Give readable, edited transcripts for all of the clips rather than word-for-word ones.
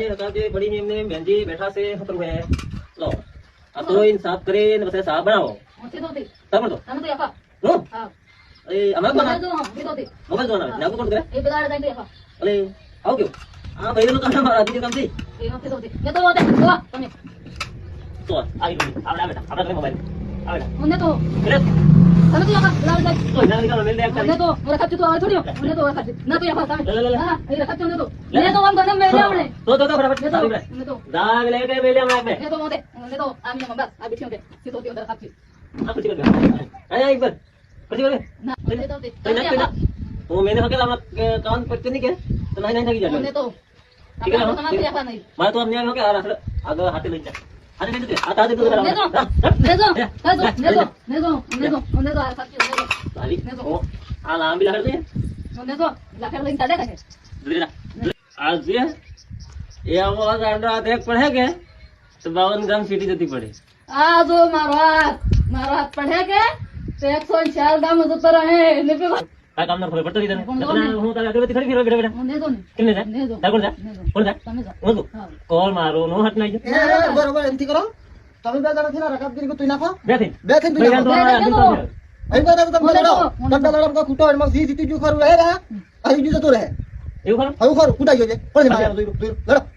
રકાબજી પડીને એમને બેનજી બેઠા છે ખતરું હે લો આ તો ઇન સાફ કરીને પછી સાફ બનાવો તમે તો હું એ અમાર કોણ મોબાઈલ જોના નાગુ કોણ કરે અલે આવ ગયો આ ભાઈ નો કામ આધી કામ થી તો આવી ગઈ આવડા બેટા આપડા મોબાઈલ આવડા મને તો તમે તો યકા લાવ દે તો ના નિકાલો મેલ દે મને તો મોરા ખાતી તો આવે થોડી મને તો ખાતી ના તો યકા તમે હા એ ખાતી ને તો મને તો આમ ગને મેલે આવડે તો બરાબર મને તો દા લે કે મેલે આવડે મને તો મોતે મને તો આમ ને બસ આ બીઠી હોતે સીધો તી અંદર ખાતી આ પછી કર આયા એક બાર પછી કરે ના મને તો તો मैंने हके हम कान पटके नहीं के तो नहीं नहीं जाने મને તો ठीक है मैं तो हमने हके आगे हाथे ले जा हाथे ले जा हाथ दे ने तो आ सकती है साली ओ आ लाम भी लहर दे ने तो लहर लेन चले गए आज ये आवाज आंडा देख पढ़े के तो 52 ग्राम सीटी देती पड़े आ जो मारो हाथ पढ़े के तो 104 ग्राम जतो रहे ने पे काय काम न खबर पडतो तिथे હું તારે આગળ ખરી ફેરવા બેઠા બેઠા ને તો કેને જા તાર કોણ જા તમે જા હું કોલ મારો નો હટ નાઈ એ બરોબર એમથી કરો તમે બે જણા થીના રકાબગીરી કો તું નાખો બેઠી તું નાખો અહીં બરાબર તમે લડો ડંડા લડમ કો કૂટો એમાં જી જીતી જો ખરું રહે રે અહીં જો જતો રહે એવું ખરું કૂટાઈ ગયો છે કોણ મારે લડો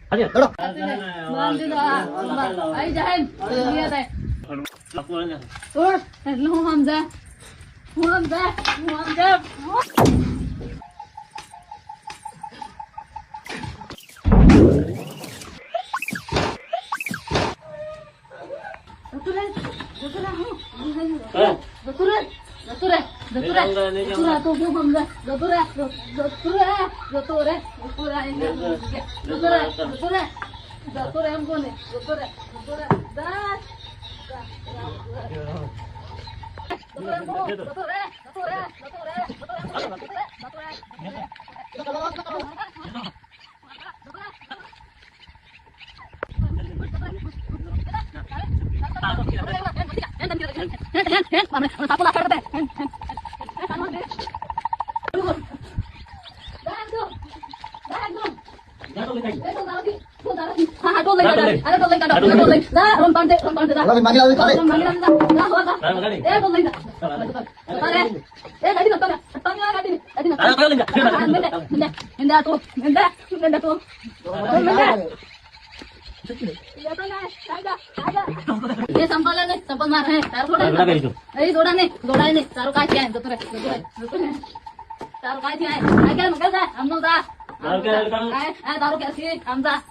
હાજી લડો બાંધીદા આઈ જાય નિયત હે ઓર લો હમજા Hamza. ये संपल मार है तार थोड़ा नहीं तारो काय क्या है तो तारो काय क्या है क्या मगर हम नो दा तारो क्या सी हम दा